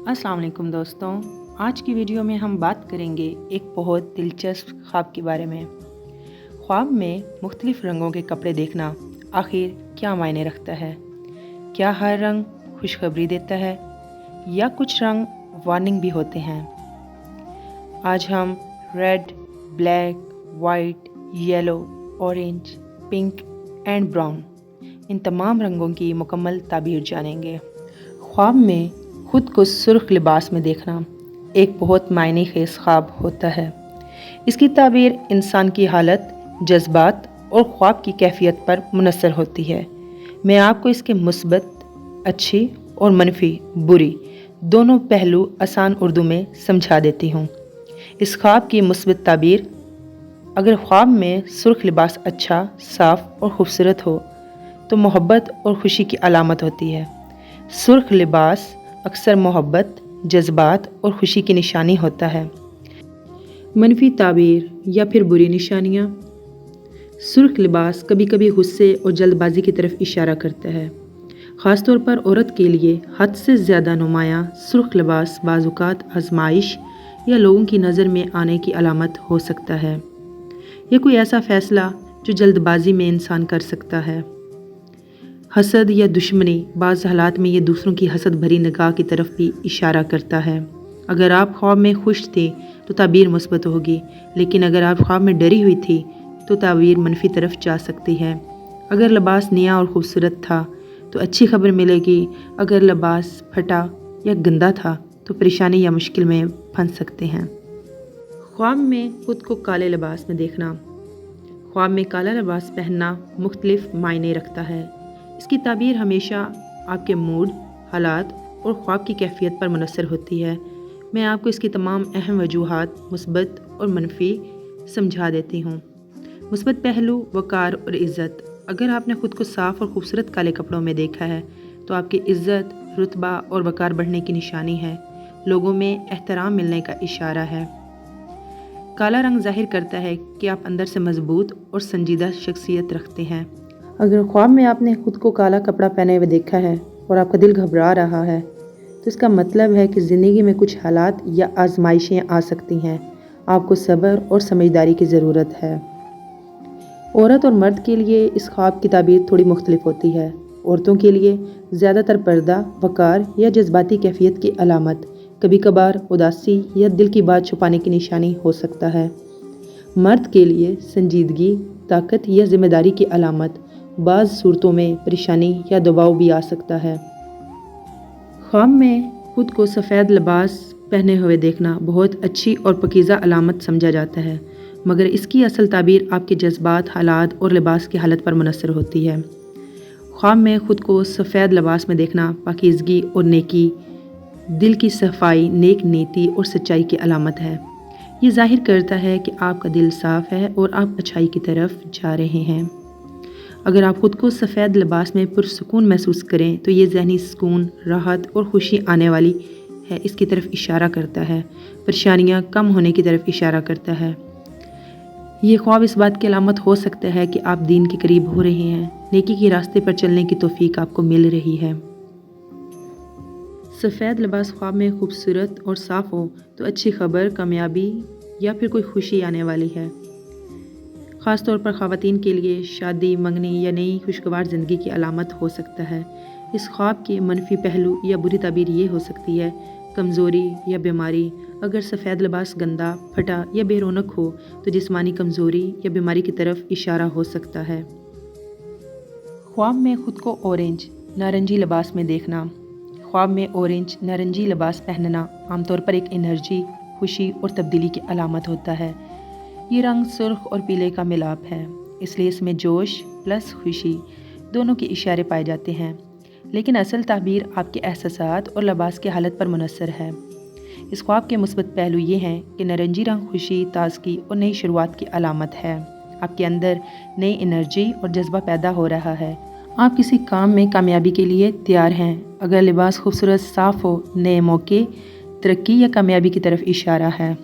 अस्सलाम वालेकुम दोस्तों। आज की वीडियो में हम बात करेंगे एक बहुत दिलचस्प ख्वाब के बारे में। ख्वाब में मुख्तलिफ रंगों के कपड़े देखना आखिर क्या मायने रखता है? क्या हर रंग खुशखबरी देता है या कुछ रंग वार्निंग भी होते हैं? आज हम red, black, white, yellow, orange, pink and brown इन तमाम रंगों की मुकम्मल ताबीर जानेंगे। ख्वाब में खुद को सुर्ख लिबास में देखना एक बहुत मायने खेज ख्वाब होता है। इसकी ताबीर इंसान की हालत, जज्बात और ख्वाब की कैफियत पर मुनसर होती है। मैं आपको इसके मुस्बत, अच्छी और मनफी, बुरी दोनों पहलू आसान उर्दू में समझा देती हूँ। इस ख्वाब की मुस्बत ताबीर: अगर ख्वाब में सुर्ख लिबास अच्छा, साफ और खूबसूरत हो तो मोहब्बत और खुशी की अलामत होती है। सुर्ख लिबास अक्सर मोहब्बत, जज्बात और खुशी की निशानी होता है। मनफी ताबीर या फिर बुरी निशानियाँ: सुर्ख लिबास कभी कभी गुस्से और जल्दबाजी की तरफ इशारा करता है। ख़ासतौर पर औरत के लिए हद से ज़्यादा नुमायाँ सुर्ख लिबास बाज़ात आजमाइश या लोगों की नज़र में आने की अलामत हो सकता है। यह कोई ऐसा फ़ैसला जो जल्दबाजी में इंसान कर सकता है। हसद या दुश्मनी: बाज़ हालात में ये दूसरों की हसद भरी निगाह की तरफ भी इशारा करता है। अगर आप ख्वाब में खुश थे तो ताबीर मुस्बत होगी, लेकिन अगर आप ख्वाब में डरी हुई थी तो ताबीर मनफी तरफ जा सकती है। अगर लिबास नया और खूबसूरत था तो अच्छी खबर मिलेगी। अगर लिबास फटा या गंदा था तो परेशानी या मुश्किल में फंस सकते हैं। ख्वाब में खुद को काले लिबास में देखना: ख्वाब में काला लिबास पहनना मुख्तलिफ मायने रखता है। इसकी ताबीर हमेशा आपके मूड, हालात और ख्वाब की कैफियत पर मुनसर होती है। मैं आपको इसकी तमाम अहम वजूहात, मुस्बत और मनफी, समझा देती हूँ। मुस्बत पहलू: वक़ार और इज़्ज़त: अगर आपने खुद को साफ़ और खूबसूरत काले कपड़ों में देखा है तो आपकी इज़्ज़त, रुतबा और वक़ार बढ़ने की निशानी है। लोगों में एहतराम मिलने का इशारा है। काला रंग ज़ाहिर करता है कि आप अंदर से मजबूत और संजीदा शख्सियत रखते हैं। अगर ख्वाब में आपने खुद को काला कपड़ा पहने हुए देखा है और आपका दिल घबरा रहा है तो इसका मतलब है कि ज़िंदगी में कुछ हालात या आजमाइशें आ सकती हैं। आपको सब्र और समझदारी की ज़रूरत है। औरत और मर्द के लिए इस ख्वाब की ताबीर थोड़ी मुख्तलिफ होती है। औरतों के लिए ज़्यादातर पर्दा, वक़ार या जज्बाती कैफियत की अलामत, कभी कभार उदासी या दिल की बात छुपाने की निशानी हो सकता है। मर्द के लिए संजीदगी, ताकत या ज़िम्मेदारी की अलामत, बाज़ सूरतों में परेशानी या दबाव भी आ सकता है। ख्वाब में खुद को सफ़ेद लिबास पहने हुए देखना बहुत अच्छी और पकीज़ा अलामत समझा जाता है, मगर इसकी असल ताबीर आपके जज्बात, हालात और लिबास की हालत पर मुनसर होती है। ख्वाब में खुद को सफ़ेद लिबास में देखना पाकीज़गी और नेकी, दिल की सफाई, नेक नीति और सच्चाई की अलामत है। ये ज़ाहिर करता है कि आपका दिल साफ़ है और आप अच्छाई की तरफ जा रहे हैं। अगर आप खुद को सफ़ेद लिबास में पुरसुकून महसूस करें तो ये ज़हनी सुकून, राहत और खुशी आने वाली है, इसकी तरफ इशारा करता है। परेशानियाँ कम होने की तरफ इशारा करता है। ये ख्वाब इस बात की अलामत हो सकता है कि आप दीन के करीब हो रहे हैं, नेकी के रास्ते पर चलने की तौफीक आपको मिल रही है। सफ़ेद लिबास ख्वाब में खूबसूरत और साफ़ हो तो अच्छी खबर, कामयाबी या फिर कोई खुशी आने वाली है। ख़ास तौर पर ख़वातीन के लिए शादी, मंगनी या नई खुशगवार ज़िंदगी की अलामत हो सकता है। इस ख्वाब के मनफी पहलू या बुरी ताबीर ये हो सकती है: कमज़ोरी या बीमारी: अगर सफ़ेद लिबास गंदा, फटा या बेरौनक हो तो जिस्मानी कमज़ोरी या बीमारी की तरफ इशारा हो सकता है। ख्वाब में खुद को ऑरेंज, नारंगी लिबास में देखना: ख्वाब में ऑरेंज, नारंगी लिबास पहनना आमतौर पर एक एनर्जी, खुशी और तब्दीली की अलामत होता है। ये रंग सुर्ख और पीले का मिलाप है, इसलिए इसमें जोश प्लस खुशी दोनों के इशारे पाए जाते हैं। लेकिन असल ताबीर आपके एहसासात और लिबास की हालत पर मुनसर है। इस ख्वाब के मुस्बत पहलू ये हैं कि नारंगी रंग खुशी, ताज़गी और नई शुरुआत की अलामत है। आपके अंदर नई एनर्जी और जज्बा पैदा हो रहा है। आप किसी काम में कामयाबी के लिए तैयार हैं। अगर लिबास खूबसूरत, साफ़ हो, नए मौके, तरक्की या कामयाबी की तरफ इशारा है।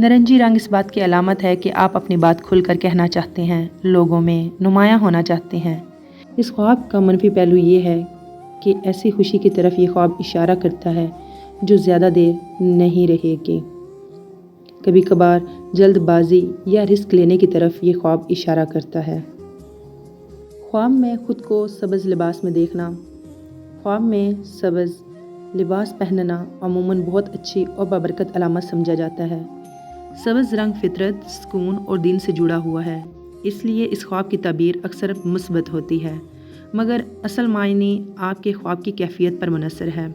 नारंगी रंग इस बात की अलामत है कि आप अपनी बात खुलकर कहना चाहते हैं, लोगों में नुमायाँ होना चाहते हैं। इस ख्वाब का मनफी पहलू ये है कि ऐसी खुशी की तरफ ये ख्वाब इशारा करता है जो ज़्यादा देर नहीं रहेगी। कभी कभार जल्द बाजी या रिस्क लेने की तरफ ये ख्वाब इशारा करता है। ख्वाब में ख़ुद को सब्ज़ लिबास में देखना। ख्वाब में सब्ज़ लिबास पहनना अमूमन बहुत अच्छी और बाबरकत अलामत समझा जाता है। सब्ज़ रंग फितरत, सुकून और दीन से जुड़ा हुआ है, इसलिए इस ख्वाब की ताबीर अक्सर मुस्बत होती है, मगर असल मायने आपके ख्वाब की कैफियत पर मुनहसर है।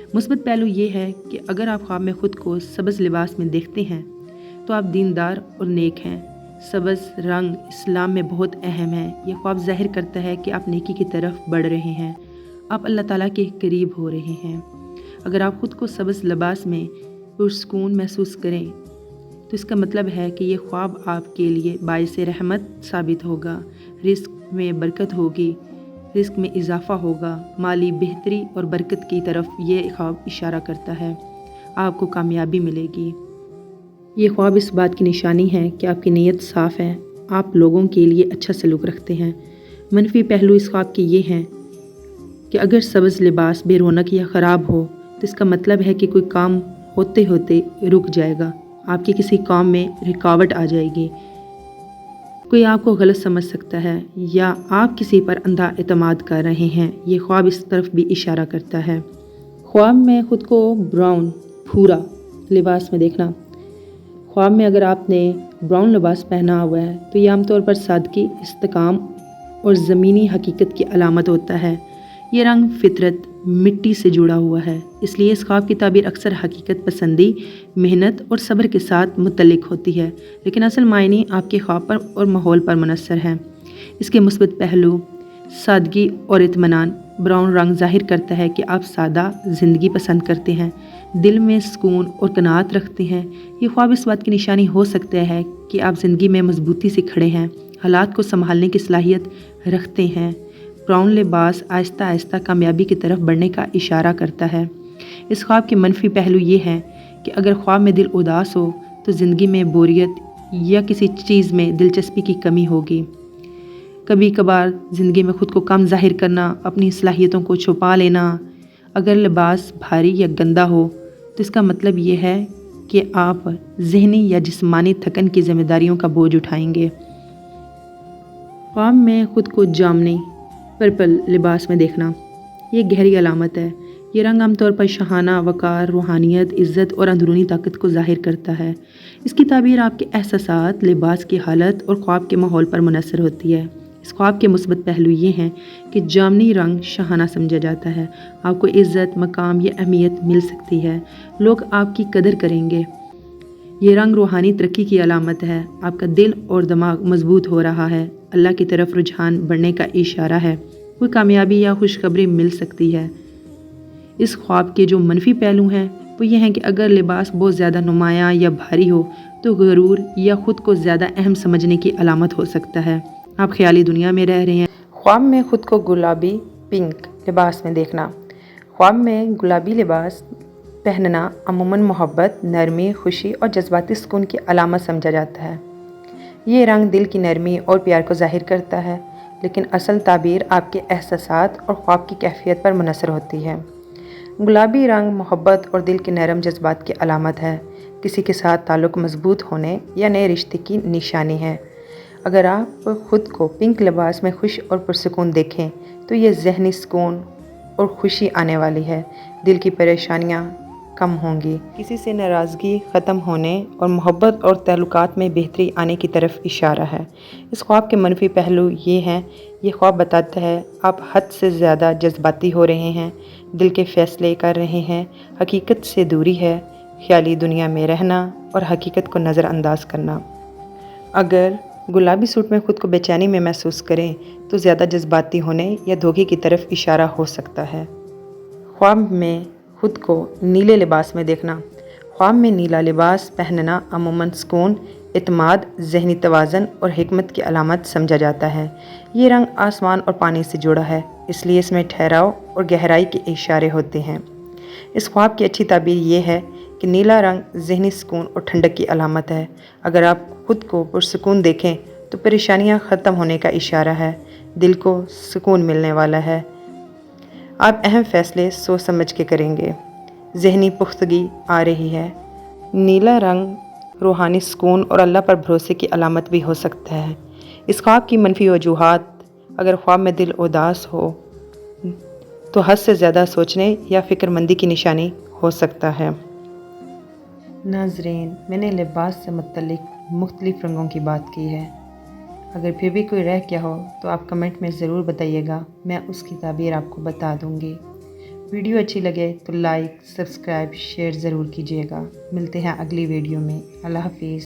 मुस्बत पहलू ये है कि अगर आप ख्वाब में ख़ुद को सब्ज़ लिबास में देखते हैं तो आप दीनदार और नेक हैं। सब्ज़ रंग इस्लाम में बहुत अहम है। ये ख्वाब ज़ाहिर करता है कि आप नेकी की तरफ बढ़ रहे हैं, आप अल्लाह ताला के करीब हो रहे हैं। अगर आप ख़ुद को सब्ज़ लिबास में पुरसुकून महसूस करें तो इसका मतलब है कि ये ख्वाब आपके लिए बाइस रहमत साबित होगा। रिस्क में बरकत होगी, रिस्क में इजाफ़ा होगा, माली बेहतरी और बरकत की तरफ ये ख्वाब इशारा करता है। आपको कामयाबी मिलेगी। ये ख्वाब इस बात की निशानी है कि आपकी नीयत साफ़ है, आप लोगों के लिए अच्छा सलूक रखते हैं। मनफी पहलू इस ख्वाब के ये हैं कि अगर सब्ज़ लिबास बेरौनक या ख़राब हो तो इसका मतलब है कि कोई काम होते होते रुक जाएगा, आपके किसी काम में रुकावट आ जाएगी, कोई आपको गलत समझ सकता है या आप किसी पर अंधा एतमाद कर रहे हैं। ये ख्वाब इस तरफ भी इशारा करता है। ख्वाब में ख़ुद को ब्राउन भूरा लिबास में देखना। ख्वाब में अगर आपने ब्राउन लिबास पहना हुआ है तो ये आमतौर पर सादगी, इस्तेकाम और ज़मीनी हकीकत की अलामत होता है। ये रंग फितरत, मिट्टी से जुड़ा हुआ है, इसलिए इस ख्वाब की ताबीर अक्सर हकीकत पसंदी, मेहनत और सब्र के साथ मुतल्लिक होती है, लेकिन असल मायने आपके ख्वाब पर और माहौल पर मुनहसर है। इसके मुस्बत पहलू सादगी और इत्मीनान। ब्राउन रंग ज़ाहिर करता है कि आप सादा ज़िंदगी पसंद करते हैं, दिल में सुकून और कनात रखते हैं। ये ख्वाब इस बात की निशानी हो सकता है कि आप ज़िंदगी में मजबूती से खड़े हैं, हालात को संभालने की सलाहियत रखते हैं। ब्राउन लिबास आहिस्ता आहिस्ता कामयाबी की तरफ बढ़ने का इशारा करता है। इस ख्वाब के मनफी पहलू ये हैं कि अगर ख्वाब में दिल उदास हो तो ज़िंदगी में बोरियत या किसी चीज़ में दिलचस्पी की कमी होगी। कभी कभार ज़िंदगी में ख़ुद को कम जाहिर करना, अपनी सलाहियतों को छुपा लेना। अगर लिबास भारी या गंदा हो तो इसका मतलब ये है कि आप ज़हनी या जिस्मानी थकन की ज़िम्मेदारियों का बोझ उठाएंगे। ख्वाब में ख़ुद को जामनी पर्पल लिबास में देखना, ये गहरी अलामत है। ये रंग आमतौर पर शहाना, वक़ार, रूहानियत, इज़्ज़त और अंदरूनी ताकत को ज़ाहिर करता है। इसकी ताबीर आपके एहसासात, लिबास की हालत और ख्वाब के माहौल पर मुनहसर होती है। इस ख्वाब के मुस्बत पहलू ये हैं कि जामनी रंग शहाना समझा जाता है, आपको इज़्ज़त, मकाम या अहमियत मिल सकती है, लोग आपकी कदर करेंगे। ये रंग रूहानी तरक्की की अलामत है, आपका दिल और दिमाग मजबूत हो रहा है, अल्लाह की तरफ रुझान बढ़ने का इशारा है, कोई कामयाबी या खुशखबरी मिल सकती है। इस ख्वाब के जो मनफी पहलू हैं वो ये हैं कि अगर लिबास बहुत ज़्यादा नुमायाँ या भारी हो तो गरूर या ख़ुद को ज़्यादा अहम समझने की अलामत हो सकता है, आप ख्याली दुनिया में रह रहे हैं। ख्वाब में ख़ुद को गुलाबी पिंक लिबास में देखना। ख्वाब में गुलाबी लिबास पहनना अमूमन मोहब्बत, नरमी, खुशी और जज्बाती सुकून की अलामत समझा जाता है। ये रंग दिल की नरमी और प्यार को ज़ाहिर करता है, लेकिन असल ताबीर आपके एहसासात और ख्वाब की कैफियत पर मुनहसर होती है। गुलाबी रंग मोहब्बत और दिल के नरम जज्बात की अलामत है, किसी के साथ ताल्लुक़ मजबूत होने या नए रिश्ते की निशानी है। अगर आप ख़ुद को पिंक लिबास में खुश और पुरसुकून देखें तो ये ज़हनी सुकून और खुशी आने वाली है, दिल की परेशानियाँ कम होंगी, किसी से नाराज़गी ख़त्म होने और मोहब्बत और ताल्लुकात में बेहतरी आने की तरफ इशारा है। इस ख्वाब के मनफी पहलू ये हैं, ये ख्वाब बताता है आप हद से ज़्यादा जज्बाती हो रहे हैं, दिल के फ़ैसले कर रहे हैं, हकीकत से दूरी है, ख्याली दुनिया में रहना और हकीकत को नज़रअंदाज करना। अगर गुलाबी सूट में ख़ुद को बेचैनी में महसूस करें तो ज़्यादा जज्बाती होने या धोखे की तरफ इशारा हो सकता है। ख्वाब में ख़ुद को नीले लिबास में देखना। ख्वाब में नीला लिबास पहनना अमूमन सुकून, इत्माद, ज़हनी तवाज़न और हिकमत की अलामत समझा जाता है। ये रंग आसमान और पानी से जुड़ा है, इसलिए इसमें ठहराव और गहराई के इशारे होते हैं। इस ख्वाब की अच्छी ताबीर ये है कि नीला रंग ज़हनी सुकून और ठंडक की अलामत है। अगर आप ख़ुद को पुरसुकून देखें तो परेशानियां ख़त्म होने का इशारा है, दिल को सुकून मिलने वाला है, आप अहम फ़ैसले सोच समझ के करेंगे, ذہنی پختگی آ رہی ہے۔ نیلا رنگ روحانی سکون اور اللہ پر بھروسے کی علامت بھی ہو سکتا ہے۔ اس خواب کی منفی وجوہات: اگر خواب میں دل اداس ہو تو حد سے زیادہ سوچنے یا فکر مندی کی نشانی ہو سکتا ہے۔ ناظرین، میں نے لباس سے متعلق مختلف رنگوں کی بات کی ہے۔ اگر پھر بھی کوئی رہ گیا ہو تو آپ کمنٹ میں ضرور بتائیے گا، میں اس کی تعبیر آپ کو بتا دوں گی۔ ویڈیو اچھی لگے تو لائک، سبسکرائب، شیئر ضرور کیجیے گا۔ ملتے ہیں اگلی ویڈیو میں۔ اللہ حافظ۔